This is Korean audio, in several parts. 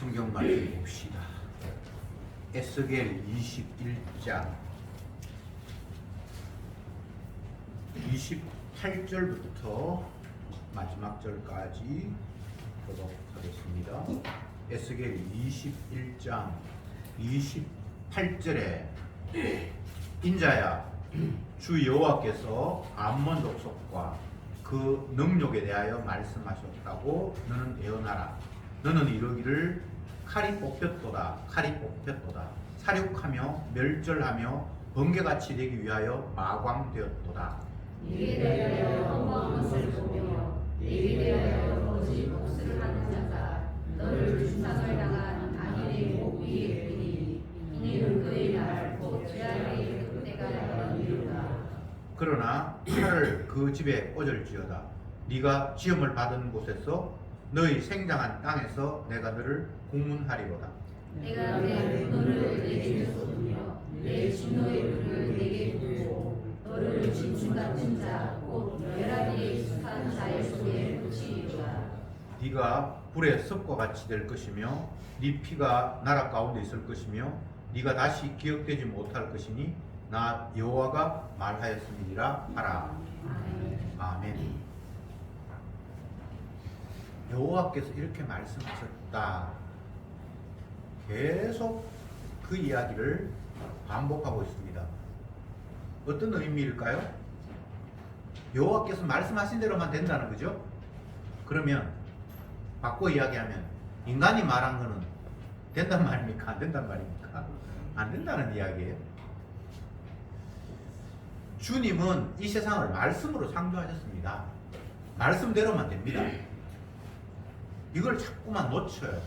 성경 말씀 봅시다. 에스겔 21장 28절부터 마지막 절까지 보도록 하겠습니다. 에스겔 21장 28절에 인자야, 주 여호와께서 암몬 족속과 그 능력에 대하여 말씀하셨다고 너는 예언하라. 너는 이르기를 칼이 뽑혔도다, 칼이 뽑혔도다. 사륙하며 멸절하며 번개같이 되기 위하여 마광되었도다. 네게 대하여 험한 것을 보며 네게 대하여 거짓 복수를 하는 자가 너를 중상을 당한 악인의 목 위에 두니 이는 그의 날 곧 죄악의 그때가 이르리라. 그러나 칼을 그 집에 꽂을지어다. 네가 지음을 받은 곳에서 너희 생장한 땅에서 내가 너를 고문하리로다. 내가 내 분노를 내게 쏟으며 내 진노의 불을 내게 부고 너를 진충 같은 자 곧 멸하기에 익숙한 자의 손에 붙이리로다. 네가 불의 섭과 같이 될 것이며 네 피가 나라 가운데 있을 것이며 네가 다시 기억되지 못할 것이니 나 여호와가 말하였음이니라 하라. 아멘. 여호와께서 이렇게 말씀하셨다. 계속 그 이야기를 반복하고 있습니다. 어떤 의미일까요? 여호와께서 말씀하신 대로만 된다는 거죠? 그러면 바꿔 이야기하면 인간이 말한 거는 된단 말입니까? 안 된단 말입니까? 안 된다는 이야기예요. 주님은 이 세상을 말씀으로 창조하셨습니다. 말씀대로만 됩니다. 이걸 자꾸만 놓쳐요.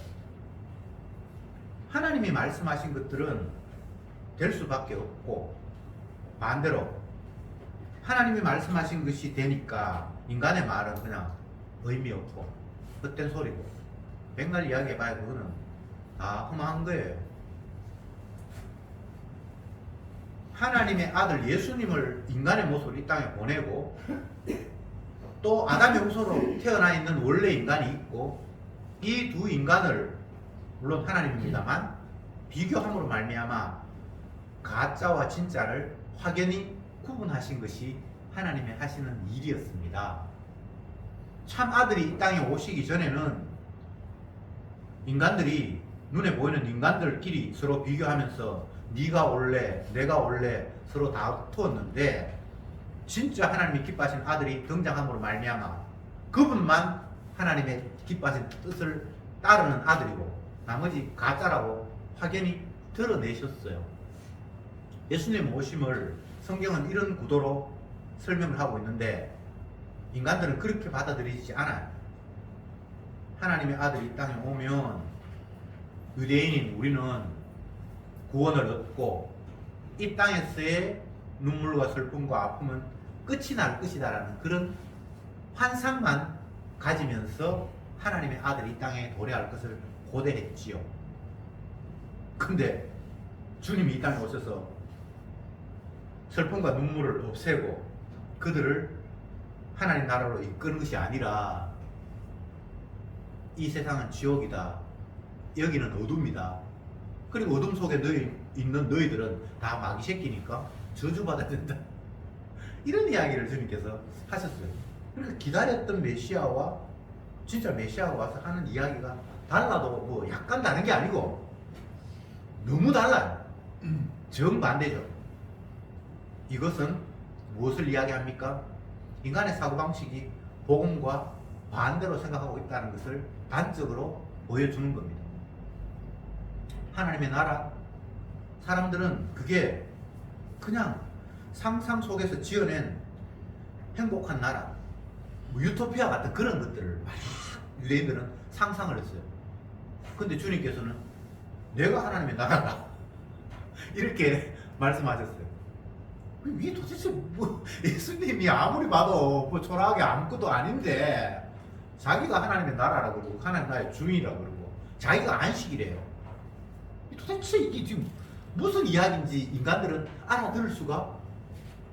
하나님이 말씀하신 것들은 될 수밖에 없고, 반대로 하나님이 말씀하신 것이 되니까 인간의 말은 그냥 의미 없고 헛된 소리고, 맨날 이야기해봐야 그거는 다 험한 거예요. 하나님의 아들 예수님을 인간의 모습으로 이 땅에 보내고, 또 아담의 후손으로 태어나 있는 원래 인간이 있고, 이 두 인간을 물론 하나님입니다만 비교함으로 말미암아 가짜와 진짜를 확연히 구분하신 것이 하나님의 하시는 일이었습니다. 참 아들이 이 땅에 오시기 전에는 인간들이, 눈에 보이는 인간들끼리 서로 비교하면서 네가 올래 내가 올래 서로 다투었는데, 진짜 하나님이 기뻐하신 아들이 등장함으로 말미암아 그분만 하나님의 기뻐하신 뜻을 따르는 아들이고 나머지 가짜라고 확연히 드러내셨어요. 예수님 오심을 성경은 이런 구도로 설명을 하고 있는데 인간들은 그렇게 받아들이지 않아요. 하나님의 아들이 이 땅에 오면 유대인인 우리는 구원을 얻고 이 땅에서의 눈물과 슬픔과 아픔은 끝이 날 것이다라는 그런 환상만 가지면서 하나님의 아들이 이 땅에 도래할 것을 고대했지요. 근데 주님이 이 땅에 오셔서 슬픔과 눈물을 없애고 그들을 하나님 나라로 이끄는 것이 아니라 이 세상은 지옥이다, 여기는 어둠이다, 그리고 어둠 속에 있는 너희들은 다 마귀 새끼니까 저주받아야 된다, 이런 이야기를 주님께서 하셨어요. 그러니까 기다렸던 메시아와 진짜 메시아가 와서 하는 이야기가 달라도 뭐 약간 다른 게 아니고 너무 달라요. 정반대죠. 이것은 무엇을 이야기합니까? 인간의 사고방식이 복음과 반대로 생각하고 있다는 것을 단적으로 보여주는 겁니다. 하나님의 나라, 사람들은 그게 그냥 상상 속에서 지어낸 행복한 나라, 뭐 유토피아 같은 그런 것들을 막 유대인들은 상상을 했어요. 근데 주님께서는 내가 하나님의 나라다 이렇게 말씀하셨어요. 이게 도대체 뭐, 예수님이 아무리 봐도 뭐 초라하게 아무것도 아닌데 자기가 하나님의 나라라고 그러고 하나님 나라의 주인이라고 그러고 자기가 안식이래요. 도대체 이게 지금 무슨 이야기인지 인간들은 알아들을 수가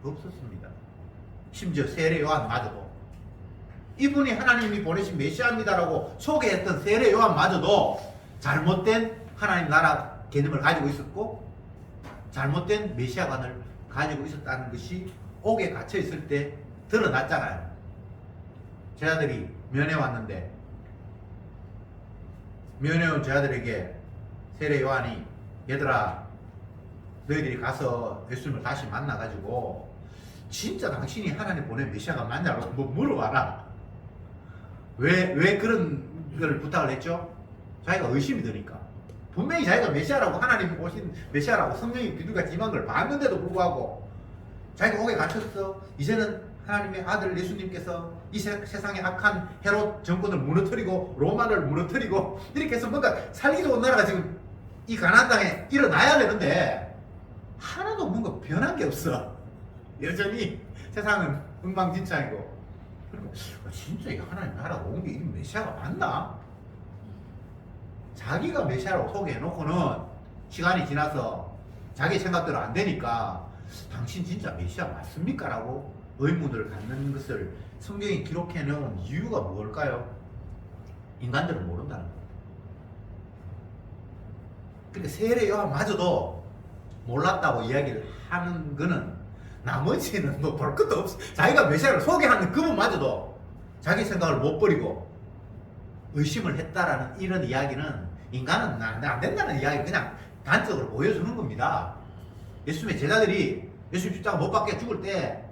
없었습니다. 심지어 세례 요한마저도 이분이 하나님이 보내신 메시아입니다라고 소개했던 세례 요한마저도 잘못된 하나님 나라 개념을 가지고 있었고 잘못된 메시아관을 가지고 있었다는 것이 옥에 갇혀 있을 때 드러났잖아요. 제자들이 면회 왔는데 면회 온 제자들에게 세례 요한이 얘들아 너희들이 가서 예수님을 다시 만나가지고 진짜 당신이 하나님 보낸 메시아가 맞냐고 뭐 물어봐라. 왜 그런 걸 부탁을 했죠? 자기가 의심이 드니까. 분명히 자기가 메시아라고 하나님이 보신 메시아라고 성령이 비둘기같이 임한 걸 봤는데도 불구하고 자기가 옥에 갇혔어. 이제는 하나님의 아들 예수님께서 이 세상의 악한 헤롯 정권을 무너뜨리고 로마를 무너뜨리고 이렇게 해서 뭔가 살기 좋은 나라가 지금 이 가나안 땅에 일어나야 되는데 하나도 뭔가 변한 게 없어. 여전히 세상은 엉망진창이고. 그러니까 진짜 이 하나님 나라가 온 게 이 메시아가 맞나? 자기가 메시아라고 소개해놓고는 시간이 지나서 자기 생각대로 안 되니까 당신 진짜 메시아 맞습니까? 라고 의문을 갖는 것을 성경이 기록해 놓은 이유가 뭘까요? 인간들은 모른다는 거예요. 근데 세례 요한마저도 몰랐다고 이야기를 하는 거는 나머지는 뭐 볼 것도 없어. 자기가 메시아를 소개하는 그분마저도 자기 생각을 못 버리고 의심을 했다라는 이런 이야기는 인간은 안 된다는 이야기 그냥 단적으로 보여주는 겁니다. 예수님의 제자들이 예수님 십자가 못 박혀 죽을 때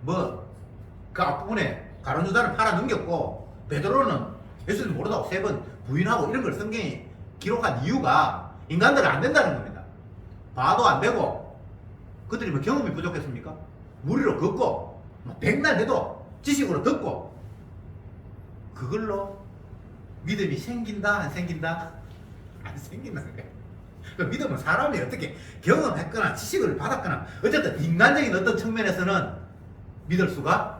뭐 그 앞부분에 가룟 유다는 팔아 넘겼고 베드로는 예수님 모르다고 3번 부인하고 이런 걸 성경이 기록한 이유가 인간들은 안 된다는 겁니다. 봐도 안 되고 그들이 뭐 경험이 부족했습니까? 무리로 걷고 뭐 백날 해도 지식으로 듣고 그걸로 믿음이 생긴다 안 생긴다? 안 생긴다는 거예요. 그 믿음은 사람이 어떻게 경험했거나 지식을 받았거나 어쨌든 인간적인 어떤 측면에서는 믿을 수가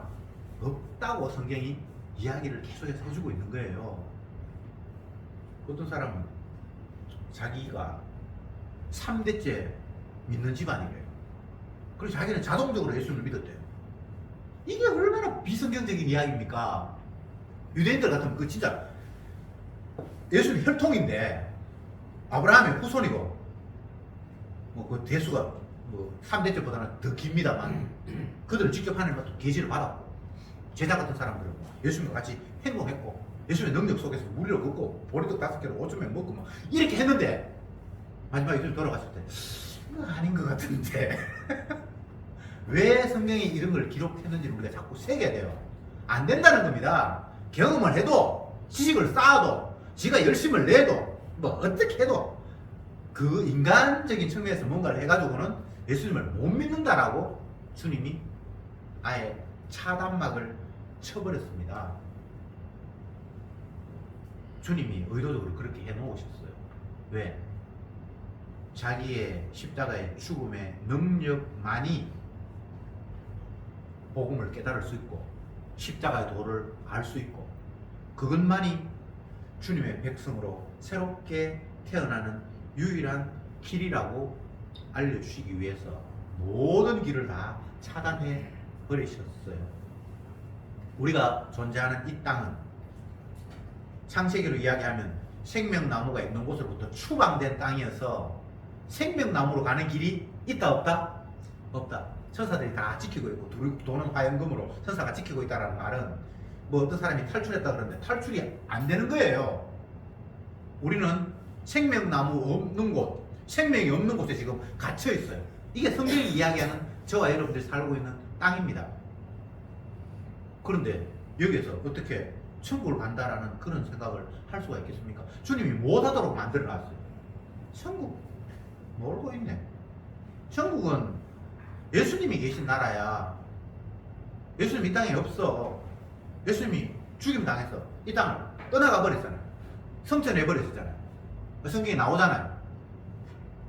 없다고 성경이 이야기를 계속해서 해주고 있는 거예요. 어떤 사람은 자기가 3대째 믿는 집안이래요. 그래서 자기는 자동적으로 예수님을 믿었대요. 이게 얼마나 비성경적인 이야기입니까? 유대인들 같으면 그 진짜 예수님 혈통인데 아브라함의 후손이고 뭐 그 대수가 뭐 3대째보다는 더 깁니다만 그들은 직접 하나님과 계시를 받았고 제자 같은 사람들은 예수님과 같이 행동했고 예수님의 능력 속에서 무리를 걷고 보리떡 5개로 5,000명 먹고 막 이렇게 했는데 마지막에 예수님 돌아갔을 때 이거 아닌 것 같은데 왜 성경이 이런 걸 기록했는지를 우리가 자꾸 새겨야 돼요. 안 된다는 겁니다. 경험을 해도 지식을 쌓아도 지가 열심을 내도 뭐 어떻게 해도 그 인간적인 측면에서 뭔가를 해가지고는 예수님을 못 믿는다라고 주님이 아예 차단막을 쳐버렸습니다. 주님이 의도적으로 그렇게 해놓으셨어요. 왜? 자기의 십자가의 죽음의 능력만이 복음을 깨달을 수 있고 십자가의 도를 알 수 있고 그것만이 주님의 백성으로 새롭게 태어나는 유일한 길이라고 알려주시기 위해서 모든 길을 다 차단해 버리셨어요. 우리가 존재하는 이 땅은 창세기로 이야기하면 생명나무가 있는 곳으로부터 추방된 땅이어서 생명나무로 가는 길이 있다 없다? 없다. 천사들이 다 지키고 있고 도는 화염금으로 천사가 지키고 있다는 말은 뭐 어떤 사람이 탈출했다 그러는데 탈출이 안 되는 거예요. 우리는 생명나무 없는 곳, 생명이 없는 곳에 지금 갇혀 있어요. 이게 성경이 이야기하는 저와 여러분들이 살고 있는 땅입니다. 그런데 여기에서 어떻게 천국을 간다라는 그런 생각을 할 수가 있겠습니까? 주님이 못하도록 만들어놨어요. 천국 모르고 있네. 천국은 예수님이 계신 나라야. 예수님 이 땅에 없어. 예수님이 죽임 당해서 이 땅을 떠나가 버렸잖아요. 성천해 버렸잖아요. 성경에 나오잖아요.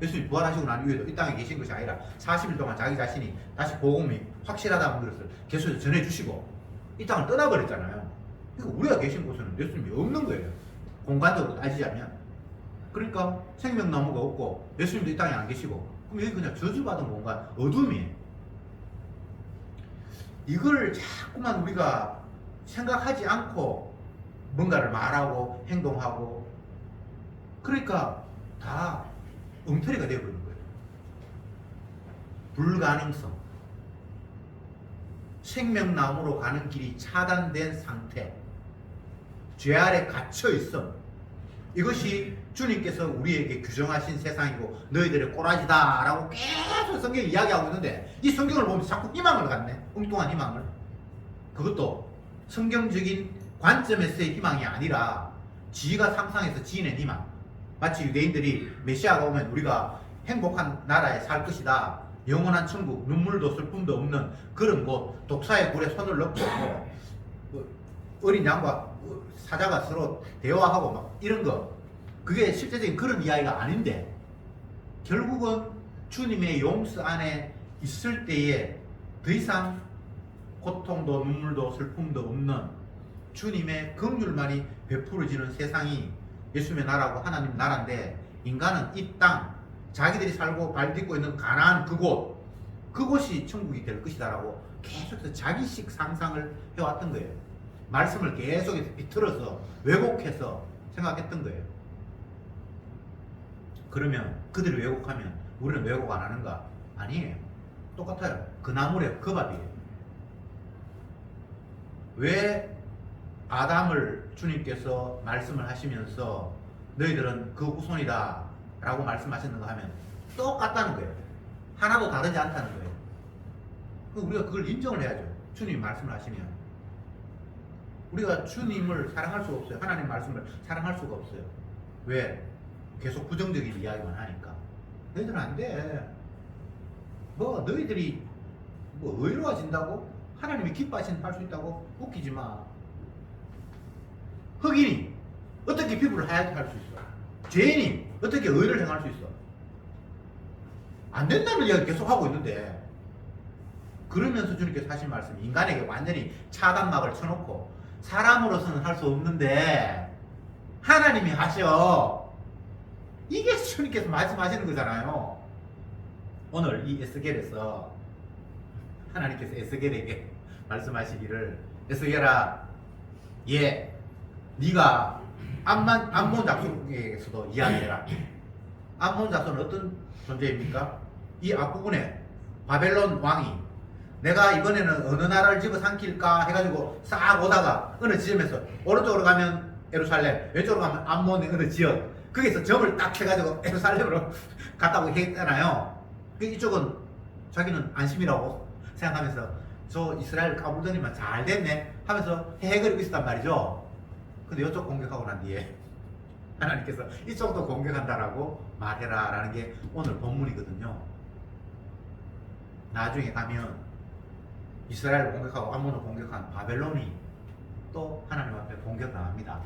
예수님이 부활하시고 난 이후에도 이 땅에 계신 것이 아니라 40일 동안 자기 자신이 다시 복음이 확실하다는 것을 계속 전해주시고 이 땅을 떠나버렸잖아요. 그러니까 우리가 계신 곳에는 예수님이 없는 거예요. 공간적으로 따지자면. 그러니까 생명나무가 없고 예수님도 이 땅에 안 계시고 그럼 여기 그냥 저주받은 공간, 어둠이에요. 이걸 자꾸만 우리가 생각하지 않고 뭔가를 말하고 행동하고 그러니까 다 엉터리가 되어버린 거예요. 불가능성. 생명나무로 가는 길이 차단된 상태. 죄 아래 갇혀있음. 이것이 주님께서 우리에게 규정하신 세상이고 너희들의 꼬라지다 라고 계속 성경이 이야기하고 있는데 이 성경을 보면 자꾸 희망을 갖네. 엉뚱한 희망을. 그것도 성경적인 관점에서의 희망이 아니라 지가 상상해서 지어낸 희망. 마치 유대인들이 메시아가 오면 우리가 행복한 나라에 살 것이다. 영원한 천국, 눈물도 슬픔도 없는 그런 곳, 독사의 굴에 손을 넣고 어린 양과 사자가 서로 대화하고 막 이런 거. 그게 실제적인 그런 이야기가 아닌데 결국은 주님의 용서 안에 있을 때에 더 이상 고통도 눈물도 슬픔도 없는 주님의 긍휼만이 베풀어지는 세상이 예수님의 나라고 하나님 나라인데 인간은 이 땅 자기들이 살고 발 딛고 있는 가나안 그곳이 천국이 될 것이다라고 계속해서 자기식 상상을 해왔던 거예요. 말씀을 계속해서 비틀어서 왜곡해서 생각했던 거예요. 그러면 그들이 왜곡하면 우리는 왜곡 안 하는가? 아니에요. 똑같아요. 그 나물에 그 밥이에요. 왜 아담을 주님께서 말씀을 하시면서 너희들은 그 후손이다 라고 말씀하셨는가 하면 똑같다는 거예요. 하나도 다르지 않다는 거예요. 우리가 그걸 인정을 해야죠. 주님이 말씀을 하시면 우리가 주님을 사랑할 수가 없어요. 하나님 말씀을 사랑할 수가 없어요. 왜? 계속 부정적인 이야기만 하니까. 너희들은 안 돼. 뭐 너희들이 뭐 의로워진다고? 하나님이 기뻐하시는 할 수 있다고? 웃기지 마. 흑인이 어떻게 피부를 하얗게 할 수 있어? 죄인이 어떻게 의를 행할 수 있어? 안 된다는 이야기 계속 하고 있는데 그러면서 주님께서 하신 말씀 인간에게 완전히 차단막을 쳐놓고 사람으로서는 할 수 없는데 하나님이 하셔. 이게 주님께서 말씀하시는 거잖아요. 오늘 이 에스겔에서 하나님께서 에스겔에게 말씀하시기를 에스겔아 예 네가 암몬 자손에게서도 이야기해라. 암몬 자손은 어떤 존재입니까? 이 앞부분에 바벨론 왕이 내가 이번에는 어느 나라를 집어삼킬까 해가지고 싹 오다가 어느 지점에서 오른쪽으로 가면 예루살렘, 왼쪽으로 가면 암몬의 어느 지역 거기서 점을 딱 해가지고 예루살렘으로 갔다고 했잖아요. 이쪽은 자기는 안심이라고 생각하면서 저 이스라엘 까불더니만 잘 됐네 하면서 헤헤거리고 있었단 말이죠. 근데 이쪽 공격하고 난 뒤에 하나님께서 이쪽도 공격한다라고 말해라 라는 게 오늘 본문이거든요. 나중에 가면 이스라엘을 공격하고 암몬을 공격한 바벨론이 또 하나님 앞에 공격당합니다.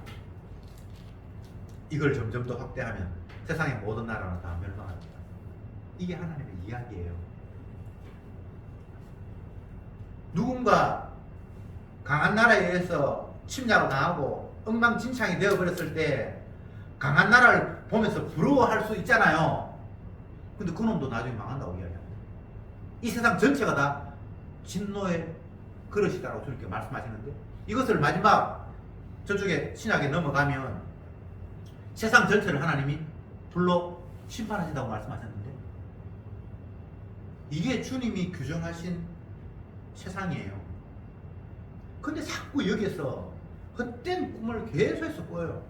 이걸 점점 더 확대하면 세상의 모든 나라는 다 멸망합니다. 이게 하나님의 이야기예요. 누군가 강한 나라에 의해서 침략을 당하고 엉망진창이 되어버렸을 때 강한 나라를 보면서 부러워할 수 있잖아요. 근데 그놈도 나중에 망한다고 이야기합니다. 이 세상 전체가 다 진노의 그릇이다라고 주님께 말씀하시는데 이것을 마지막 저쪽에 신약에 넘어가면 세상 전체를 하나님이 불러 심판하신다고 말씀하셨는데 이게 주님이 규정하신 세상이에요. 근데 자꾸 여기에서 헛된 꿈을 계속해서 꿔요.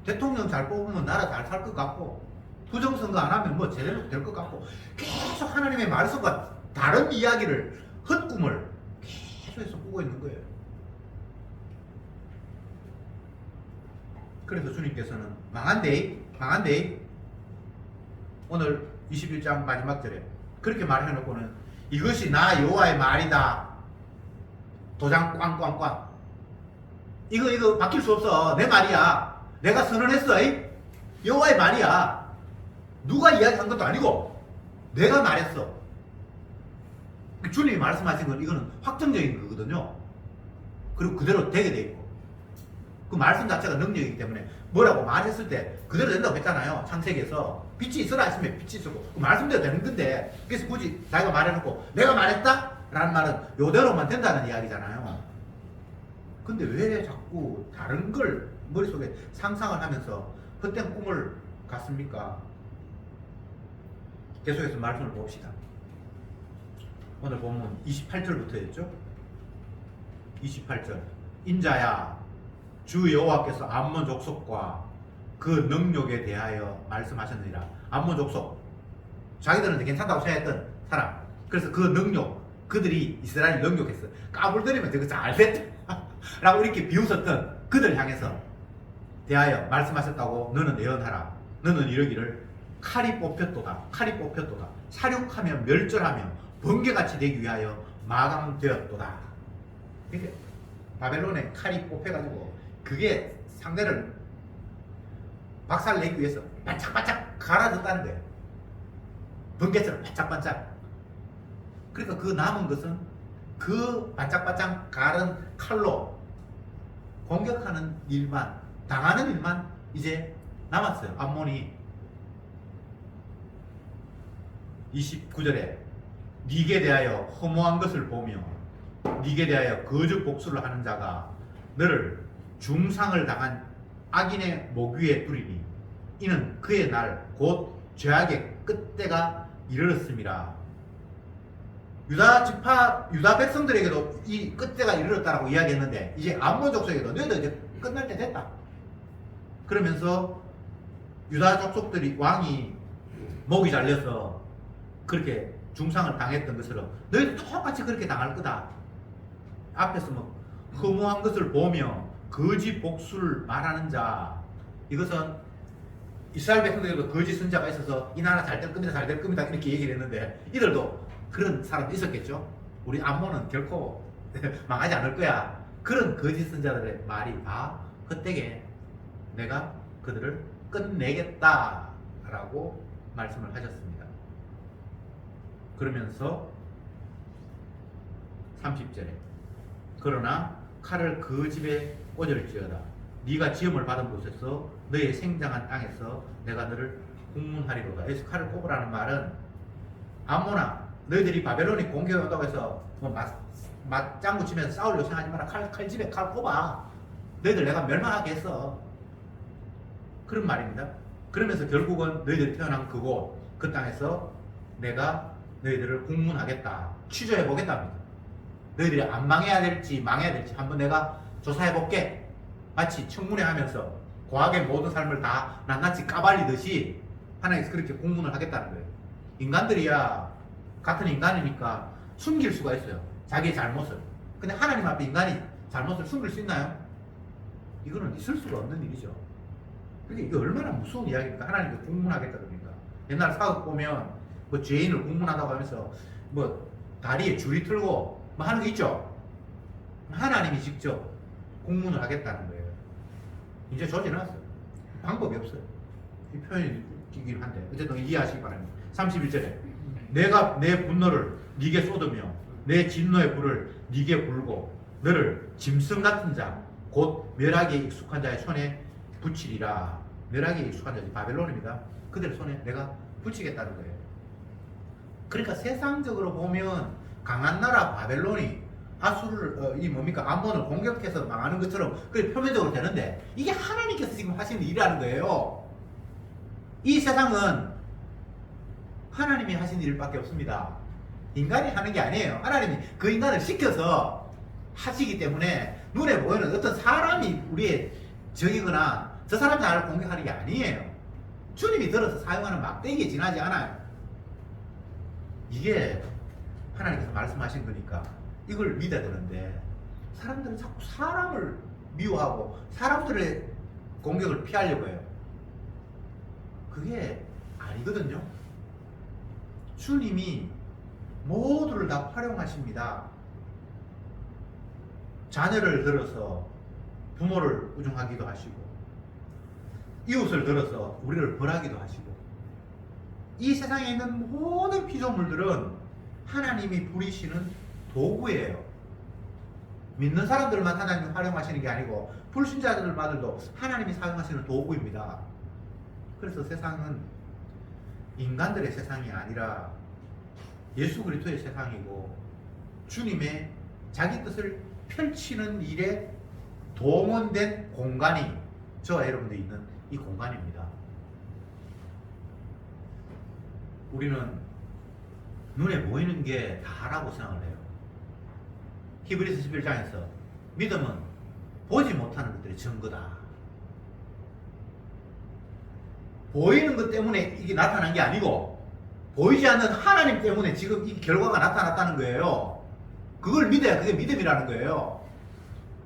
대통령 잘 뽑으면 나라 잘 살 것 같고 부정선거 안 하면 뭐 제대로 될 것 같고 계속 하나님의 말씀과 다른 이야기를 헛꿈을 계속해서 꾸고 있는 거예요. 그래서 주님께서는 망한데 오늘 21장 마지막 절에 그렇게 말해놓고는 이것이 나 여호와의 말이다. 도장 꽝꽝꽝. 이거 바뀔 수 없어. 내 말이야. 내가 선언했어. 여호와의 말이야. 누가 이야기한 것도 아니고 내가 말했어. 주님이 말씀하신 건 이거는 확정적인 거거든요. 그리고 그대로 되게 돼 있고 그 말씀 자체가 능력이기 때문에 뭐라고 말했을 때 그대로 된다고 했잖아요. 창세기에서 빛이 있어라 했으면 빛이 있었고 그 말씀대로 되는 건데 그래서 굳이 자기가 말해놓고 내가 말했다? 라는 말은 요대로만 된다는 이야기잖아요. 근데 왜 자꾸 다른 걸 머릿속에 상상을 하면서 헛된 꿈을 갖습니까? 계속해서 말씀을 봅시다. 오늘 보면 28절부터였죠. 28절 인자야 주 여호와께서 암몬 족속과 그 능력에 대하여 말씀하셨느니라. 암몬 족속 자기들은 괜찮다고 생각했던 사람, 그래서 그 능력, 그들이 이스라엘 능력했어. 까불더니면 저거 잘 됐다 라고 이렇게 비웃었던 그들 향해서 대하여 말씀하셨다고 너는 예언하라. 너는 이러기를 칼이 뽑혔도다. 칼이 뽑혔도다. 사륙하며 멸절하며 번개같이 되기 위하여 마감되었도다. 그러니까 바벨론에 칼이 뽑혀가지고 그게 상대를 박살내기 위해서 반짝반짝 갈아졌다는 거예요. 번개처럼 반짝반짝. 그러니까 그 남은 것은 그 반짝반짝 갈은 칼로 공격하는 일만, 당하는 일만 이제 남았어요. 암몬이 29절에 네게 대하여 허무한 것을 보며 네게 대하여 거짓 복수를 하는 자가 너를 중상을 당한 악인의 목 위에 두리니 이는 그의 날 곧 죄악의 끝때가 이르렀음이라. 유다 백성들에게도 이 끝때가 이르렀다라고 이야기했는데 이제 암몬 족속에도 너희들 이제 끝날 때 됐다. 그러면서 유다 족속들이 왕이 목이 잘려서 그렇게 중상을 당했던 것처럼 너희도 똑같이 그렇게 당할 거다. 앞에서 뭐 허무한 것을 보며 거짓 복수를 말하는 자, 이것은 이스라엘 백성들에도 거짓 선자가 있어서 이 나라 잘 될 겁니다, 잘 될 겁니다 이렇게 얘기를 했는데 이들도 그런 사람도 있었겠죠. 우리 암몬은 결코 망하지 않을 거야. 그런 거짓 선자들의 말이 다 헛되게 내가 그들을 끝내겠다라고 말씀을 하셨습니다. 그러면서 30절에 그러나 칼을 그 집에 꽂을지어다. 네가 지음을 받은 곳에서 너의 생장한 땅에서 내가 너를 국문하리로다. 여기서 칼을 꼽으라는 말은 암몬아, 너희들이 바벨론이 공격해 온다고 해서 뭐 맞장구 치면서 싸울 요청하지 마라. 칼집에 칼 꼽아. 너희들 내가 멸망하게 했어. 그런 말입니다. 그러면서 결국은 너희들이 태어난 그곳, 그 땅에서 내가 너희들을 국문하겠다. 취조해보겠답니다. 너희들이 안 망해야 될지 망해야 될지 한번 내가 조사해볼게. 마치 청문회 하면서 과학의 모든 삶을 다 낱낱이 까발리듯이 하나님께서 그렇게 공문을 하겠다는 거예요. 인간들이야 같은 인간이니까 숨길 수가 있어요. 자기의 잘못을. 근데 하나님 앞에 인간이 잘못을 숨길 수 있나요? 이거는 있을 수가 없는 일이죠. 그게 얼마나 무서운 이야기입니까? 하나님께서 공문하겠다 그러니까. 옛날 사극 보면 뭐 죄인을 공문한다고 하면서 뭐 다리에 줄이 틀고 뭐 하는 거 있죠. 하나님이 직접 공문을 하겠다는 거예요. 이제 조지났어요. 방법이 없어요. 이 표현이 웃기긴 한데 어쨌든 이해하시기 바랍니다. 31절에 내가 내 분노를 네게 쏟으며 내 진노의 불을 네게 불고 너를 짐승 같은 자 곧 멸하기에 익숙한 자의 손에 붙이리라. 멸하기에 익숙한 자지 바벨론입니다. 그들 손에 내가 붙이겠다는 거예요. 그러니까 세상적으로 보면 강한 나라 바벨론이 하수를 이 뭡니까 암몬을 공격해서 망하는 것처럼 그게 표면적으로 되는데 이게 하나님께서 지금 하시는 일이라는 거예요. 이 세상은 하나님이 하신 일밖에 없습니다. 인간이 하는 게 아니에요. 하나님이 그 인간을 시켜서 하시기 때문에 눈에 보이는 어떤 사람이 우리의 적이거나 저 사람 나를 공격하는 게 아니에요. 주님이 들어서 사용하는 막대기에 지나지 않아요. 이게 하나님께서 말씀하신 거니까 이걸 믿어야 되는데 사람들은 자꾸 사람을 미워하고 사람들의 공격을 피하려고 해요. 그게 아니거든요. 주님이 모두를 다 활용하십니다. 자녀를 들어서 부모를 우중하기도 하시고 이웃을 들어서 우리를 벌하기도 하시고 이 세상에 있는 모든 피조물들은 하나님이 부리시는 도구예요. 믿는 사람들만 하나님이 활용하시는 게 아니고 불신자들마들도 하나님이 사용하시는 도구입니다. 그래서 세상은 인간들의 세상이 아니라 예수 그리스도의 세상이고 주님의 자기 뜻을 펼치는 일에 동원된 공간이 저와 여러분들이 있는 이 공간입니다. 우리는 눈에 보이는 게 다라고 생각을 해요. 히브리서 11장에서 믿음은 보지 못하는 것들이 증거다. 보이는 것 때문에 이게 나타난 게 아니고 보이지 않는 하나님 때문에 지금 이 결과가 나타났다는 거예요. 그걸 믿어야 그게 믿음이라는 거예요.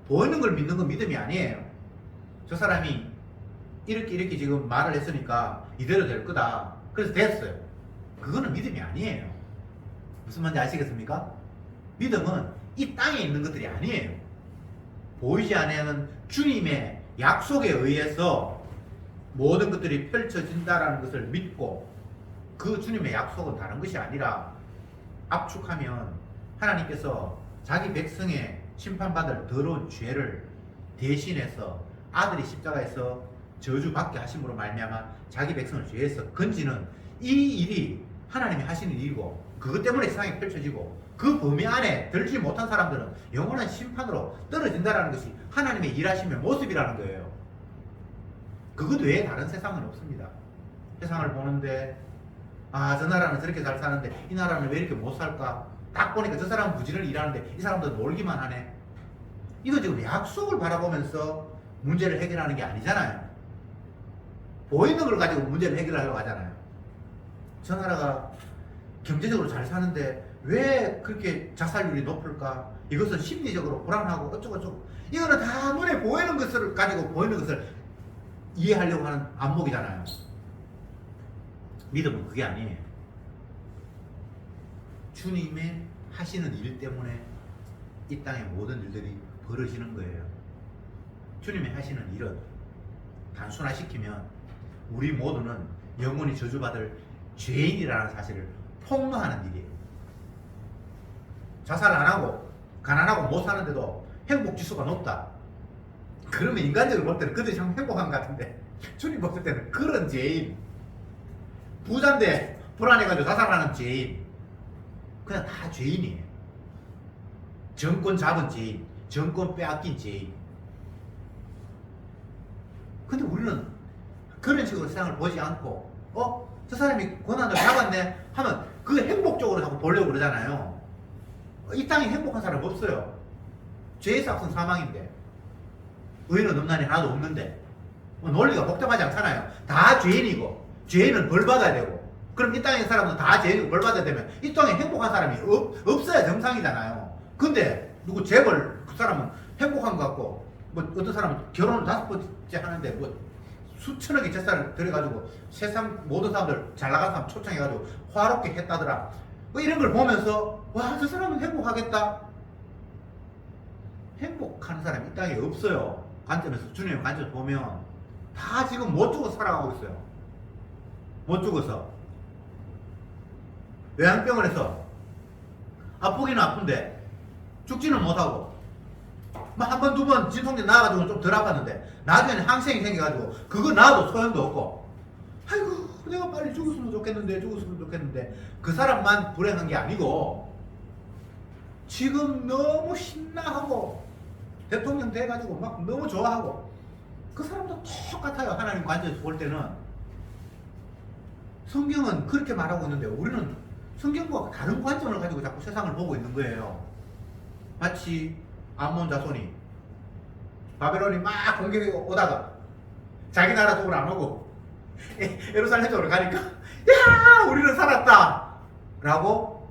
보이는 걸 믿는 건 믿음이 아니에요. 저 사람이 이렇게 지금 말을 했으니까 이대로 될 거다. 그래서 됐어요. 그거는 믿음이 아니에요. 무슨 말인지 아시겠습니까? 믿음은 이 땅에 있는 것들이 아니에요. 보이지 않는 주님의 약속에 의해서 모든 것들이 펼쳐진다라는 것을 믿고 그 주님의 약속은 다른 것이 아니라 압축하면 하나님께서 자기 백성의 심판받을 더러운 죄를 대신해서 아들이 십자가에서 저주받게 하심으로 말미암아 자기 백성을 죄에서 건지는 이 일이 하나님이 하시는 일이고 그것 때문에 세상이 펼쳐지고 그 범위 안에 들지 못한 사람들은 영원한 심판으로 떨어진다는 것이 하나님의 일하심의 모습이라는 거예요. 그것 외에 다른 세상은 없습니다. 세상을 보는데 저 나라는 저렇게 잘 사는데 이 나라는 왜 이렇게 못 살까? 딱 보니까 저 사람은 부지런히 일하는데 이 사람도 놀기만 하네. 이거 지금 약속을 바라보면서 문제를 해결하는 게 아니잖아요. 보이는 걸 가지고 문제를 해결하려고 하잖아요. 저 나라가 경제적으로 잘 사는데 왜 그렇게 자살률이 높을까? 이것은 심리적으로 불안하고 어쩌고저쩌고. 이거는 다 눈에 보이는 것을 가지고 보이는 것을 이해하려고 하는 안목이잖아요. 믿음은 그게 아니에요. 주님의 하시는 일 때문에 이 땅의 모든 일들이 벌어지는 거예요. 주님이 하시는 일은 단순화시키면 우리 모두는 영원히 저주받을 죄인이라는 사실을 폭로하는 일이에요. 자살 안 하고 가난하고 못 사는데도 행복 지수가 높다. 그러면 인간적으로 볼 때는 그들이 참 행복한 것 같은데 주님 봤을 때는 그런 죄인, 부자인데 불안해가지고 자살하는 죄인, 그냥 다 죄인이에요. 정권 잡은 죄인, 정권 빼앗긴 죄인. 근데 우리는 그런 식으로 세상을 보지 않고 저 사람이 권한을 잡았네 하면 그 행복적으로 자꾸 보려고 그러잖아요. 이 땅에 행복한 사람 없어요. 죄의 삭은 사망인데 의인은 없나니 하나도 없는데 논리가 복잡하지 않잖아요. 다 죄인이고 죄인은 벌 받아야 되고 그럼 이 땅에 있는 사람은 다 죄인이고 벌 받아야 되면 이 땅에 행복한 사람이 없어야 정상이잖아요. 근데 누구 재벌 그 사람은 행복한 것 같고 뭐 어떤 사람은 결혼을 5번째 하는데 뭐 수천억의 재산을 들여가지고 세상 모든 사람들 잘 나간 사람 초청해가지고 화롭게 했다더라. 뭐 이런 걸 보면서 와, 저 사람은 행복하겠다. 행복한 사람이 이 땅에 없어요. 관점에서, 주님의 관점에서 보면 다 지금 못 죽어서 살아가고 있어요. 못 죽어서. 요양병원에서 아프기는 아픈데 죽지는 못하고 뭐 한 번, 두 번 진통제 나와가지고 좀 덜 아팠는데 나중에는 항생이 생겨가지고 그거 나와도 소용도 없고 아이고 내가 빨리 죽었으면 좋겠는데 그 사람만 불행한 게 아니고 지금 너무 신나하고 대통령 돼가지고 막 너무 좋아하고 그 사람도 똑같아요. 하나님 관점에서 볼 때는. 성경은 그렇게 말하고 있는데 우리는 성경과 다른 관점을 가지고 자꾸 세상을 보고 있는 거예요. 마치 암몬 자손이 바벨론이 막 공격이 오다가 자기 나라 쪽으로 안 오고 예루살렘 쪽으로 가니까 야 우리는 살았다 라고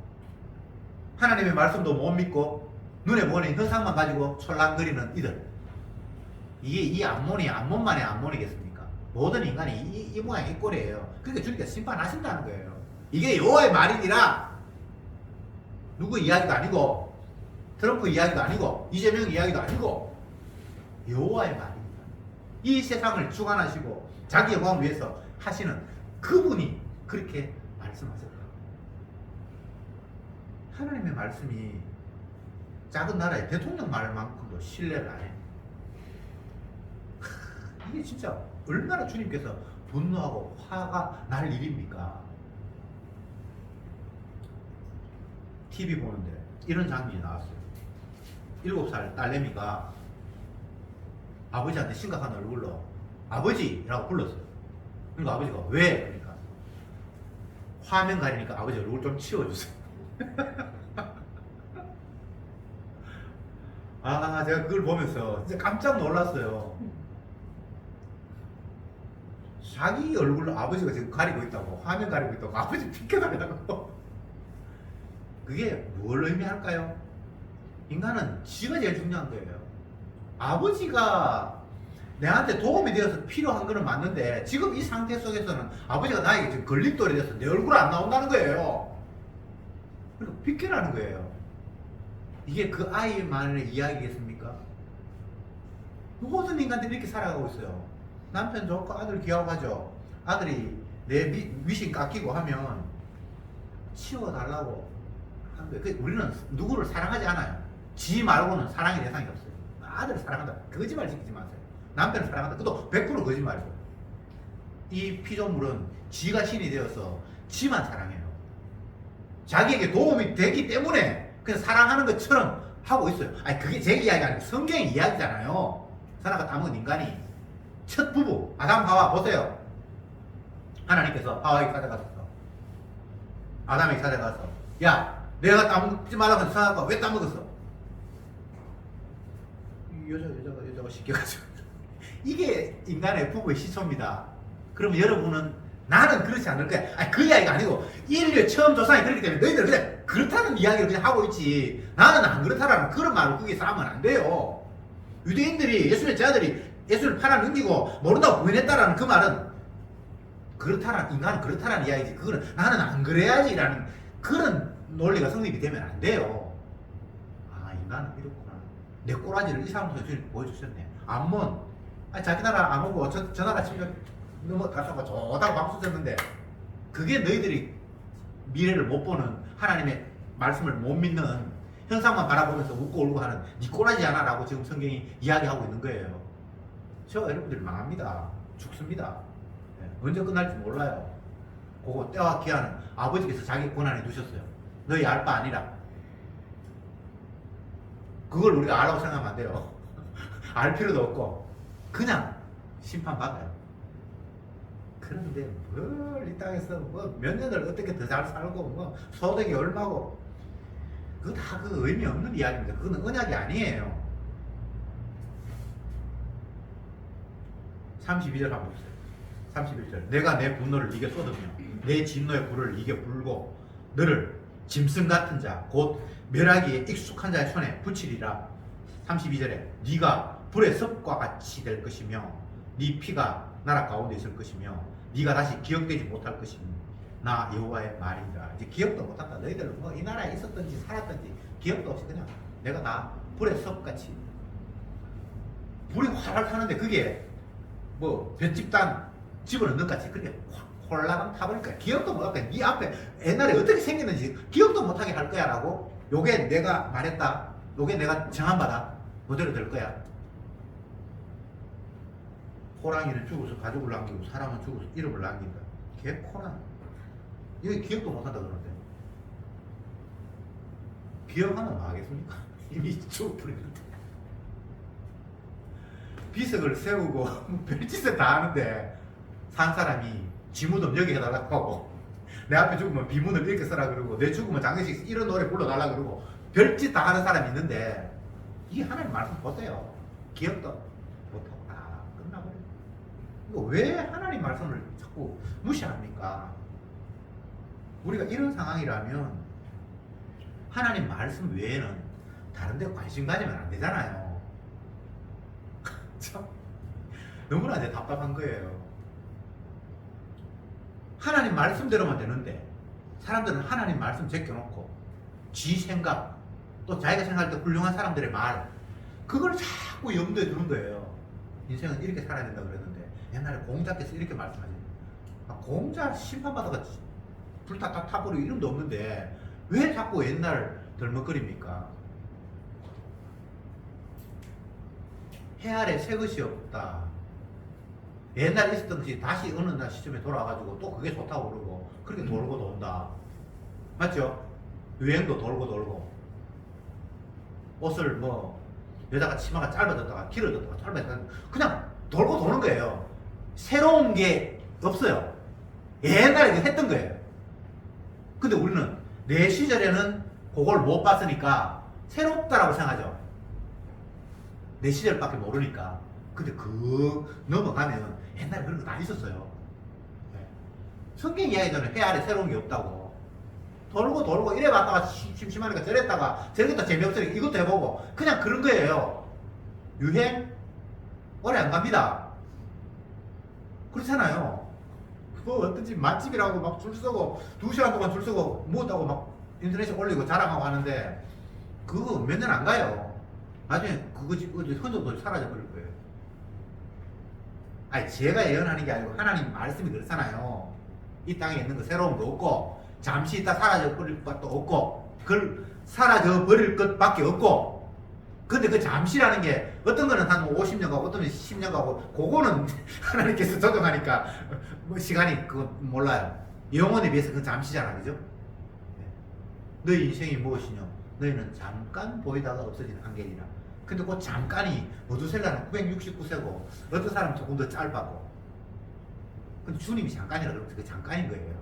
하나님의 말씀도 못 믿고 눈에 보이는 현상만 가지고 철랑거리는 이들. 이게 이 암몬만의 암몬이겠습니까? 모든 인간이 이 모양 이 꼴이에요. 그러니까 주님께서 심판하신다는 거예요. 이게 여호와의 말이니라. 누구 이야기도 아니고 트럼프 이야기도 아니고 이재명 이야기도 아니고 여호와의 말입니다. 이 세상을 주관하시고 자기 영광을 위해서 하시는 그분이 그렇게 말씀하셨다. 하나님의 말씀이 작은 나라의 대통령 말만큼도 신뢰를 안 해. 이게 진짜 얼마나 주님께서 분노하고 화가 날 일입니까? TV 보는데 이런 장면이 나왔어요. 7살 딸내미가 아버지한테 심각한 얼굴로 아버지라고 불렀어요. 그러니까 아버지가 왜? 그러니까 화면 가리니까 아버지 얼굴 좀 치워주세요. 아, 제가 그걸 보면서 진짜 깜짝 놀랐어요. 자기 얼굴로 아버지가 지금 가리고 있다고, 화면 가리고 있다고, 아버지 비켜달라고. 그게 뭘 의미할까요? 인간은 지가 제일 중요한 거예요. 아버지가 내한테 도움이 되어서 필요한 거는 맞는데, 지금 이 상태 속에서는 아버지가 나에게 지금 걸림돌이 돼서 내 얼굴 안 나온다는 거예요. 그러니까 비켜라는 거예요. 이게 그 아이만의 이야기겠습니까? 모든 인간들이 이렇게 살아가고 있어요. 남편 좋고 아들 귀여워하죠. 아들이 내 미신 깎이고 하면 치워달라고 하는 거예요. 우리는 누구를 사랑하지 않아요. 지 말고는 사랑의 대상이 없어요. 아들을 사랑한다. 거짓말 시키지 마세요. 남편을 사랑한다. 그것도 100% 거짓말이고. 이 피조물은 지가 신이 되어서 지만 사랑해요. 자기에게 도움이 되기 때문에 그냥 사랑하는 것처럼 하고 있어요. 아니, 그게 제 이야기가 아니고 성경의 이야기잖아요. 선악과 따먹은 인간이 첫 부부 아담 하와 보세요. 하나님께서 하와에게 찾아가서 아담에게 찾아가서 야, 내가 따먹지 말라고 해서 선악과 왜 따먹었어? 여자가 시켜가지고. 이게 인간의 부부의 시초입니다. 그럼 여러분은 나는 그렇지 않을 거야. 아니, 그 이야기가 아니고 인류의 처음 조상이 그렇기 때문에 너희들은 그냥 그렇다는 이야기를 그냥 하고 있지, 나는 안 그렇다라는 그런 말을 거기서 하면 안 돼요. 유대인들이 예수님의 제자들이 예수를 팔아넘기고 모른다고 부인했다라는 그 말은 그렇다라는, 인간은 그렇다라는 이야기지, 그거는 나는 안 그래야지라는 그런 논리가 성립이 되면 안 돼요. 아, 인간은 이렇구나. 내 꼬라지를 이 사람한테 주님 보여주셨네. 암몬, 자기 나라 안 오고 저 나라 침략 넘어갔다가 좋다고 박수 쳤는데, 그게 너희들이 미래를 못 보는, 하나님의 말씀을 못 믿는, 현상만 바라보면서 웃고 울고 하는 니 꼬라지잖아 라고 지금 성경이 이야기하고 있는 거예요. 저 여러분들이 망합니다. 죽습니다. 언제 끝날지 몰라요. 그거 때와 기한은 아버지께서 자기 권한에 두셨어요. 너희 알 바 아니라. 그걸 우리가 알라고 생각하면 안 돼요. 알 필요도 없고 그냥 심판받아요. 그런데 뭘 이 땅에서 뭐 몇 년을 어떻게 더 잘 살고 뭐 소득이 얼마고, 그거 다 그 의미 없는 이야기입니다. 그거는 언약이 아니에요. 32절 한번 보세요. 31절. 내가 내 분노를 네게 쏟으며 내 진노의 불을 네게 불고 너를 짐승 같은 자 곧 멸하기에 익숙한 자의 손에 붙이리라. 32절에 네가 불의 섭과 같이 될 것이며 네 피가 나라 가운데 있을 것이며 네가 다시 기억되지 못할 것이며 나 여호와의 말이라. 이제 기억도 못한다. 너희들 뭐 이 나라에 있었든지 살았든지 기억도 없이 그냥 내가 다 불의 섭같이. 불이 활활 타는데 그게 뭐 볏집단 집어넣는 것 같이 그렇게 홀라당 타버리니까 기억도 못하게, 네 앞에 옛날에 어떻게 생겼는지 기억도 못하게 할 거야 라고. 요게 내가 말했다, 요게 내가 정한 바다, 그대로 될 거야. 호랑이는 죽어서 가족을 남기고 사람은 죽어서 이름을 남긴다. 개코나. 여기 기억도 못한다 그러는데 기억하면 뭐 하겠습니까? 이미 죽어버리는데. 비석을 세우고 별짓을 다 하는데 산 사람이 지 무덤 여기 해달라고 하고, 내 앞에 죽으면 비문을 이렇게 써라 그러고, 내 죽으면 장례식 이런 노래 불러달라 그러고 별짓 다 하는 사람이 있는데, 이게 하나님 말씀 보세요. 기억도 못하고 다 끝나버려요. 이거 왜 하나님 말씀을 자꾸 무시합니까? 우리가 이런 상황이라면 하나님 말씀 외에는 다른 데 관심 가지면 안 되잖아요. 참 너무나 이제 답답한 거예요. 하나님 말씀대로만 되는데 사람들은 하나님 말씀 제껴놓고 지 생각, 또 자기가 생각할 때 훌륭한 사람들의 말, 그걸 자꾸 염두에 두는 거예요. 인생은 이렇게 살아야 된다고 그랬는데 옛날에 공자께서 이렇게 말씀하셨어요. 공자 심판받아가 불타타 타버리고 이름도 없는데 왜 자꾸 옛날 덜먹거립니까? 해 아래 새 것이 없다. 옛날에 있었던 것이 다시 어느 날 시점에 돌아와가지고 또 그게 좋다고 그러고 그렇게 돌고 돈다. 맞죠? 유행도 돌고 돌고, 옷을 뭐 여자가 치마가 짧아졌다가 길어졌다가 짧아졌다가 그냥 돌고 도는 거예요. 새로운 게 없어요. 옛날에 했던 거예요. 근데 우리는 내 시절에는 그걸 못 봤으니까 새롭다라고 생각하죠. 내 시절밖에 모르니까. 근데 그 넘어가면 옛날에 그런 거 다 있었어요. 성경 이야기잖아요. 해 아래 새로운 게 없다고. 돌고 이래 봤다가 심심하니까 저랬다가 저랬다 재미없으니까 이것도 해보고 그냥 그런 거예요. 유행? 오래 안 갑니다. 그렇잖아요. 뭐 어떤지 맛집이라고 막 줄 서고 2시간 동안 줄 서고 먹었다고 막 인터넷에 올리고 자랑하고 하는데 그거 몇 년 안 가요. 나중에 그거지 흔적도 사라져 버릴 거예요. 아니 제가 예언하는 게 아니고 하나님 말씀이 그렇잖아요. 이 땅에 있는 거 새로운 거 없고 잠시 있다 사라져 버릴 것도 없고 그걸 사라져 버릴 것밖에 없고 근데 그 잠시라는 게 어떤 거는 한 50년 가고 어떤 거는 10년 가고 그거는 하나님께서 조정하니까 뭐 시간이 그거 몰라요. 영혼에 비해서 그 잠시잖아. 그죠? 너희 인생이 무엇이냐? 너희는 잠깐 보이다가 없어지는 한계이라. 근데 그 잠깐이 모두셀라는 969세고 어떤 사람은 조금 더 짧았고 근데 주님이 잠깐이라 그러면 그 잠깐인 거예요.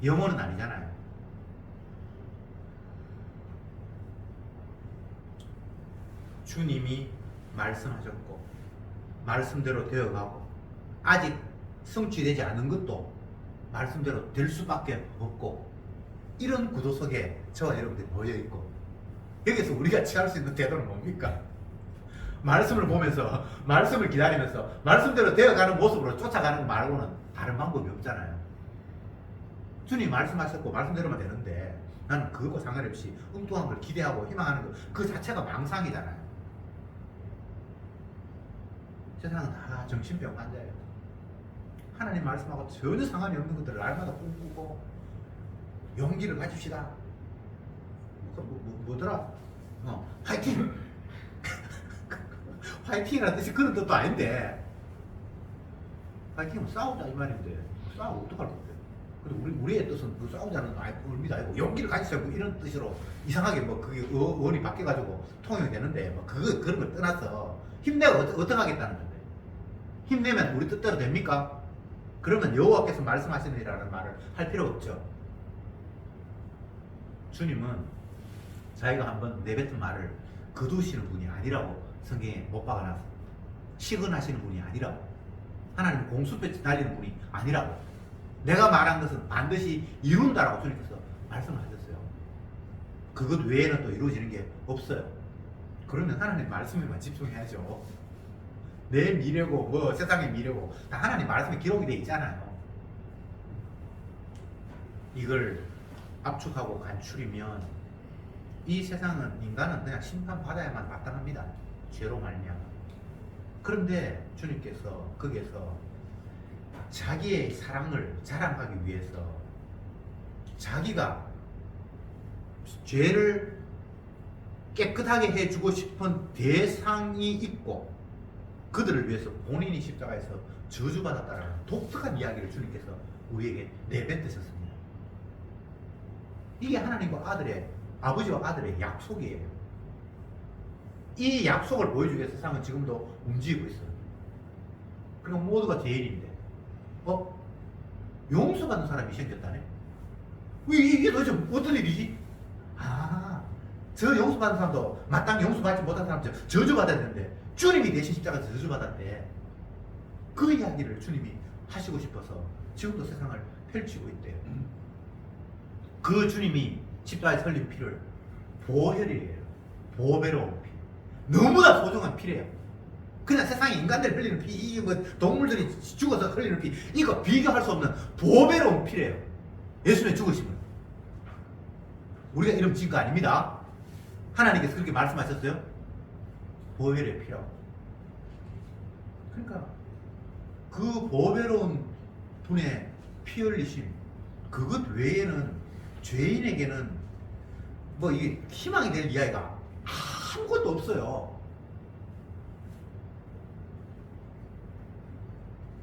영혼은 아니잖아요. 주님이 말씀하셨고 말씀대로 되어가고 아직 성취되지 않은 것도 말씀대로 될 수밖에 없고 이런 구도 속에 저와 여러분들이 모여있고 여기서 우리가 취할 수 있는 태도는 뭡니까? 말씀을 보면서 말씀을 기다리면서 말씀대로 되어가는 모습으로 쫓아가는 거 말고는 다른 방법이 없잖아요. 주님 말씀하셨고 말씀대로만 되는데 나는 그거 상관없이 엉뚱한 걸 기대하고 희망하는 거 그 자체가 망상이잖아요. 세상은 다 정신병 환자예요. 하나님 말씀하고 전혀 상관이 없는 것들을 날마다 꿈꾸고 용기를 가집시다. 뭐더라? 화이팅! 화이팅이라는 뜻이 그런 뜻도 아닌데 화이팅은 싸우자 이 말인데 싸우고 어떡할 건데. 그리고 우리의 뜻은 그 싸우자는 의미도 아니고 용기를 가지자고 이런 뜻으로 이상하게 뭐 그게 어원이 바뀌어가지고 통용이 되는데 뭐 그런 걸 떠나서 힘내고 어떻게 하겠다는 건데 힘내면 우리 뜻대로 됩니까? 그러면 여호와께서 말씀하시느니라는 말을 할 필요 없죠. 주님은 자기가 한번 내뱉은 말을 거두시는 분이 아니라고 성경에 못 박아놨습니다. 시근하시는 분이 아니라고 하나님 공수표 날리는 분이 아니라고 내가 말한 것은 반드시 이룬다라고 주님께서 말씀을 하셨어요. 그것 외에는 또 이루어지는 게 없어요. 그러면 하나님 말씀에만 집중해야죠. 내 미래고 뭐 세상의 미래고 다 하나님 말씀에 기록이 되어 있잖아요. 이걸 압축하고 간추리면 이 세상은 인간은 그냥 심판받아야만 마땅합니다. 죄로 말미암아. 그런데 주님께서 거기에서 자기의 사랑을 자랑하기 위해서 자기가 죄를 깨끗하게 해주고 싶은 대상이 있고 그들을 위해서 본인이 십자가에서 저주받았다라는 독특한 이야기를 주님께서 우리에게 내뱉으셨습니다. 이게 하나님과 아버지와 아들의 약속이에요. 이 약속을 보여주기 위해서 세상은 지금도 움직이고 있어요. 그러니까 모두가 죄인인데 용서받는 사람이 생겼다네? 이게 도대체 어떤 일이지? 저 용서받는 사람도 마땅히 용서받지 못한 사람 저주받았는데 주님이 대신 십자가에서 저주받았대. 그 이야기를 주님이 하시고 싶어서 지금도 세상을 펼치고 있대요. 그 주님이 십자가에 흘린 피를 보혈이래요. 보배로운 피. 너무나 소중한 피래요. 그냥 세상에 인간들이 흘리는 피, 뭐 동물들이 죽어서 흘리는 피, 이거 비교할 수 없는 보배로운 피래요. 예수님의 죽으심은. 우리가 이름 지은 거 아닙니다. 하나님께서 그렇게 말씀하셨어요. 보혈의 피라고. 그러니까 그 보배로운 분의 피 흘리심, 그것 외에는 죄인에게는 뭐 이게 희망이 될 이야기가 아무것도 없어요.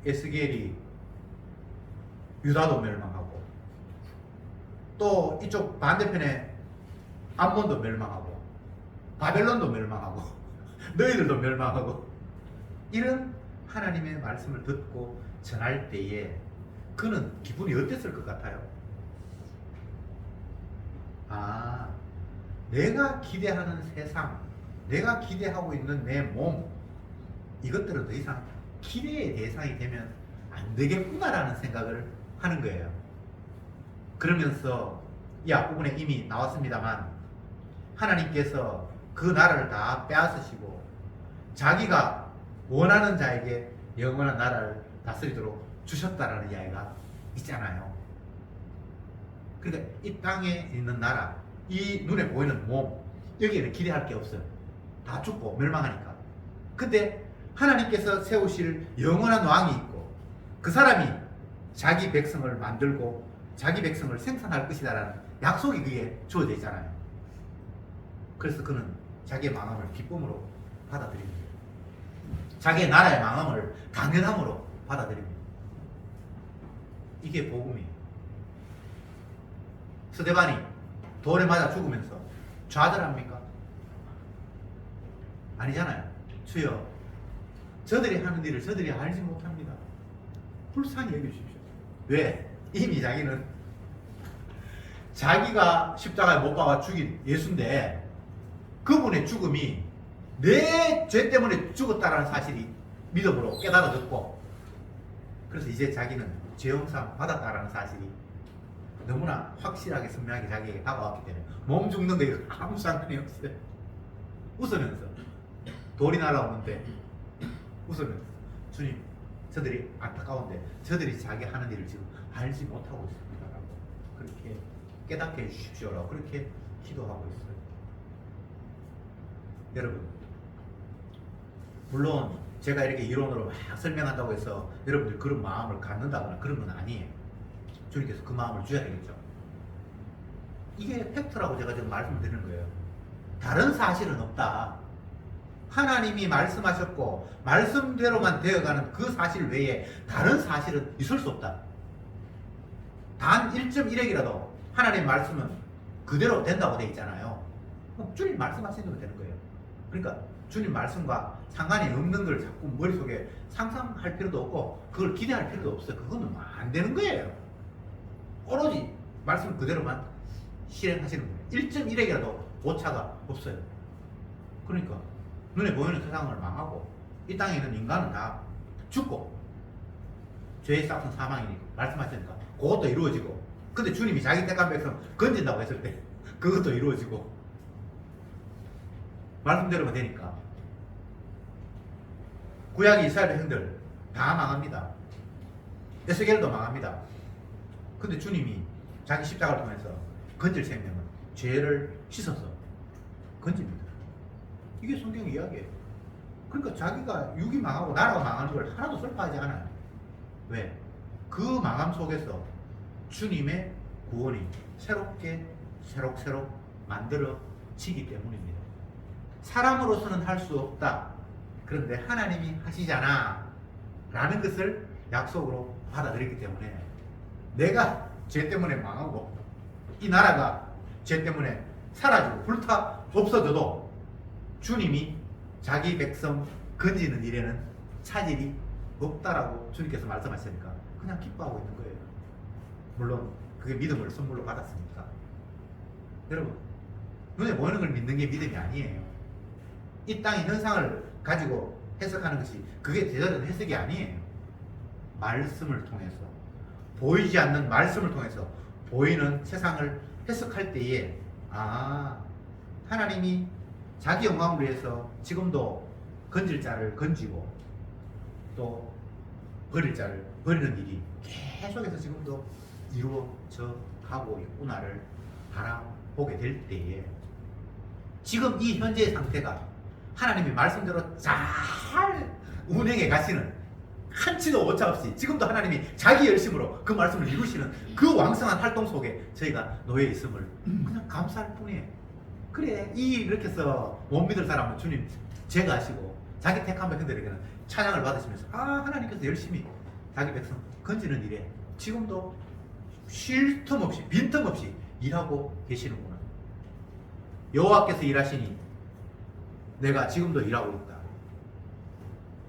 에스겔이 유다도 멸망하고 또 이쪽 반대편에 암몬도 멸망하고 바벨론도 멸망하고 너희들도 멸망하고 이런 하나님의 말씀을 듣고 전할 때에 그는 기분이 어땠을 것 같아요? 아, 내가 기대하는 세상, 내가 기대하고 있는 내 몸, 이것들은 더 이상 기대의 대상이 되면 안 되겠구나라는 생각을 하는 거예요. 그러면서 이 앞부분에 이미 나왔습니다만 하나님께서 그 나라를 다 빼앗으시고 자기가 원하는 자에게 영원한 나라를 다스리도록 주셨다라는 이야기가 있잖아요. 그러니까 이 땅에 있는 나라, 이 눈에 보이는 몸, 여기에는 기대할 게 없어요. 다 죽고 멸망하니까. 근데 하나님께서 세우실 영원한 왕이 있고 그 사람이 자기 백성을 만들고 자기 백성을 생산할 것이다라는 약속이 그게 주어져 있잖아요. 그래서 그는 자기의 망함을 기쁨으로 받아들입니다. 자기의 나라의 망함을 당연함으로 받아들입니다. 이게 복음이에요. 스데반이 돌에 맞아 죽으면서 좌절합니까? 아니잖아요. 주여, 저들이 하는 일을 저들이 알지 못합니다. 불쌍히 여겨주십시오. 왜? 이미 자기는 자기가 십자가에 못 박아 죽인 예수인데 그분의 죽음이 내 죄 때문에 죽었다라는 사실이 믿음으로 깨달아졌고, 그래서 이제 자기는 죄영상 받았다라는 사실이 너무나 확실하게 선명하게 자기에게 다가왔기 때문에 몸 죽는 거에 아무 상관이 없어요. 웃으면서 돌이 날아오는데 웃으면서 주님, 저들이 안타까운데 저들이 자기 하는 일을 지금 알지 못하고 있습니다 라고 그렇게 깨닫게 해주십시오라고 그렇게 기도하고 있어요. 여러분, 물론 제가 이렇게 이론으로 막 설명한다고 해서 여러분들이 그런 마음을 갖는다거나 그런 건 아니에요. 주님께서 그 마음을 주셔야 되겠죠. 이게 팩트라고 제가 지금 말씀을 드리는 거예요. 다른 사실은 없다. 하나님이 말씀하셨고 말씀대로만 되어가는 그 사실 외에 다른 사실은 있을 수 없다. 단 1.1핵이라도 하나님의 말씀은 그대로 된다고 되어 있잖아요. 그럼 주님 말씀하시는 대로 되는 거예요. 그러니까 주님 말씀과 상관이 없는 걸 자꾸 머릿속에 상상할 필요도 없고 그걸 기대할 필요도 없어요. 그거는 안 되는 거예요. 오로지 말씀 그대로만 실행하시는 거예요. 1.1핵이라도 오차가 없어요. 그러니까 눈에 보이는 세상을 망하고 이 땅에 있는 인간은 다 죽고 죄의 싹은 사망이니까 말씀하시니까 그것도 이루어지고, 근데 주님이 자기 택한 백성 건진다고 했을 때 그것도 이루어지고 말씀대로만 되니까 구약의 이스라엘 백성들 다 망합니다. 에스겔도 망합니다. 근데 주님이 자기 십자가를 통해서 건질 생명은 죄를 씻어서 건집니다. 이게 성경 이야기예요. 그러니까 자기가 육이 망하고 나라가 망하는 걸 하나도 슬퍼하지 않아요. 왜? 그 망함 속에서 주님의 구원이 새롭게 새록새록 만들어지기 때문입니다. 사람으로서는 할 수 없다. 그런데 하나님이 하시잖아 라는 것을 약속으로 받아들였기 때문에 내가 죄 때문에 망하고 이 나라가 죄 때문에 사라지고 불타 없어져도 주님이 자기 백성 건지는 일에는 차질이 없다라고 주님께서 말씀하시니까 그냥 기뻐하고 있는 거예요. 물론 그게 믿음을 선물로 받았으니까. 여러분, 눈에 보이는 걸 믿는 게 믿음이 아니에요. 이 땅의 현상을 가지고 해석하는 것이 그게 제대로 된 해석이 아니에요. 말씀을 통해서, 보이지 않는 말씀을 통해서 보이는 세상을 해석할 때에 하나님이 자기 영광을 위해서 지금도 건질 자를 건지고 또 버릴 자를 버리는 일이 계속해서 지금도 이루어져 가고 있구나를 바라보게 될 때에 지금 이 현재의 상태가 하나님의 말씀대로 잘 운행해 가시는, 한치도 오차 없이 지금도 하나님이 자기 열심으로 그 말씀을 이루시는 그 왕성한 활동 속에 저희가 놓여 있음을 그냥 감사할 뿐이에요. 그래, 이렇게 해서 못 믿을 사람은 주님 죄가 하시고 자기 택한 백성들에게는 찬양을 받으시면서 하나님께서 열심히 자기 백성 건지는 일에 지금도 쉴 틈 없이 빈틈 없이 일하고 계시는구나. 여호와께서 일하시니 내가 지금도 일하고 있다.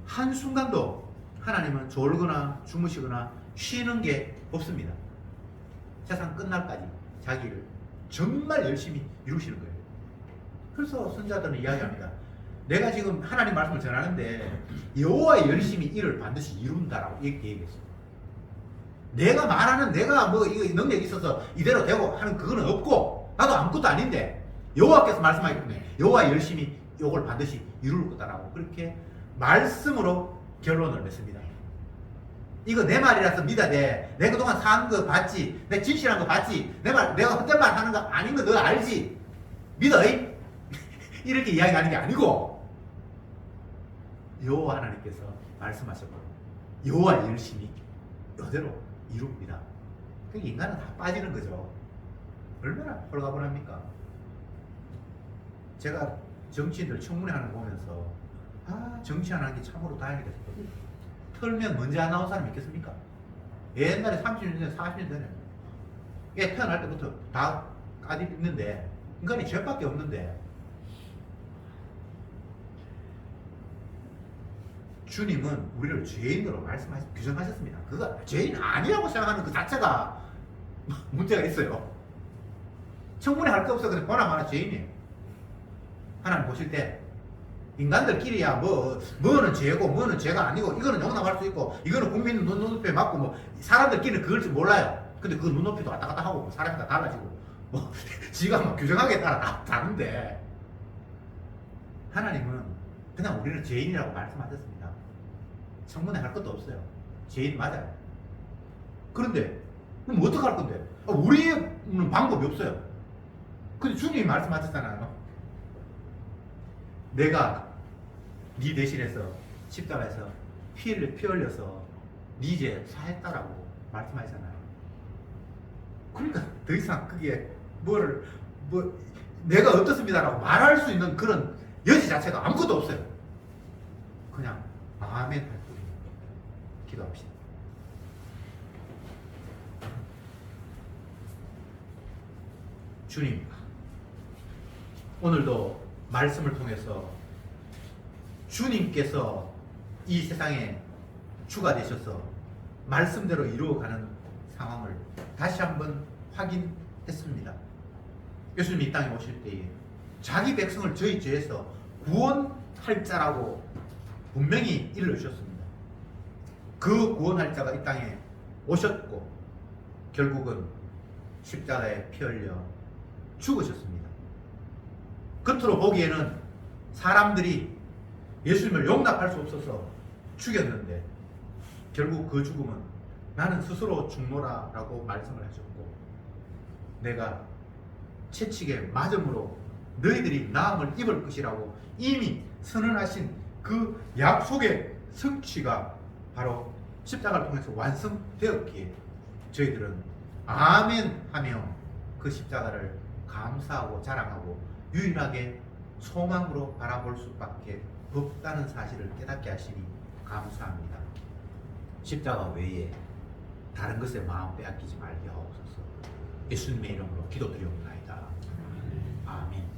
한순간도 하나님은 졸거나 주무시거나 쉬는 게 없습니다. 세상 끝날까지 자기를 정말 열심히 이루시는 거예요. 그래서 선자들은 이야기합니다. 내가 지금 하나님 말씀을 전하는데 여호와의 열심히 이를 반드시 이룬다라고 이렇게 얘기했어요. 내가 말하는 내가 뭐 이거 능력이 있어서 이대로 되고 하는 그거는 없고 나도 아무것도 아닌데 여호와께서 말씀하기 때문에 여호와의 열심히 이걸 반드시 이룰 거다라고 그렇게 말씀으로 결론을 맺습니다. 이거 내 말이라서 믿어야 돼. 내가 그동안 산 거 봤지. 내가 진실한 거 봤지. 내가 헛된 말 하는 거 아닌 거 너 알지. 믿어. 이렇게 이야기하는 게 아니고 여호와 하나님께서 말씀하셨고 여호와의 열심히 이대로 이룹니다. 그러니까 인간은 다 빠지는 거죠. 얼마나 홀가분합니까? 제가 정치인들 청문회하는 거 보면서 정치 안 하는 게 참으로 다행이 됐어요. 털면 먼저 안 나온 사람 있겠습니까? 옛날에 30년 전에 40년 전에 얘 태어날 때부터 다 까디 있는데 인간이 죄밖에 없는데 주님은 우리를 죄인으로 규정하셨습니다. 그거 죄인 아니라고 생각하는 그 자체가 문제가 있어요. 청문회 할 거 없어. 그냥 보나마나 죄인이에요. 하나님 보실 때 인간들끼리야 뭐는 죄고 뭐는 죄가 아니고 이거는 용납할 수 있고 이거는 국민 눈높이에 맞고 뭐 사람들끼리는 그걸 줄 몰라요. 근데 그 눈높이도 왔다 갔다 하고 뭐 사람이 다 달라지고 뭐 지가 뭐 규정하기에 따라 다른데 하나님은 그냥 우리는 죄인이라고 말씀하셨습니다. 청문회 할 것도 없어요. 죄인 맞아요. 그런데 그럼 어떻게 할 건데? 우리는 방법이 없어요. 근데 주님이 말씀하셨잖아요. 내가 네 대신해서 십자가에서 피 흘려서 네 죄 사했다라고 말씀하시잖아요. 그러니까 더 이상 그게 내가 어떻습니다라고 말할 수 있는 그런 여지 자체가 아무것도 없어요. 그냥 아멘 할 뿐입니다. 기도합시다. 주님, 오늘도 말씀을 통해서 주님께서 이 세상에 주가 되셔서 말씀대로 이루어가는 상황을 다시 한번 확인했습니다. 예수님이 이 땅에 오실 때에 자기 백성을 저희 죄에서 구원할 자라고 분명히 일러주셨습니다. 그 구원할 자가 이 땅에 오셨고 결국은 십자가에 피 흘려 죽으셨습니다. 겉으로 보기에는 사람들이 예수님을 용납할 수 없어서 죽였는데 결국 그 죽음은 나는 스스로 죽노라 라고 말씀을 하셨고 내가 채찍에 맞음으로 너희들이 나음을 입을 것이라고 이미 선언하신 그 약속의 성취가 바로 십자가를 통해서 완성되었기에 저희들은 아멘 하며 그 십자가를 감사하고 자랑하고 유일하게 소망으로 바라볼 수밖에 없다는 사실을 깨닫게 하시니 감사합니다. 십자가 외에 다른 것에 마음 빼앗기지 말게 하옵소서. 예수님의 이름으로 기도드리옵나이다. 아멘.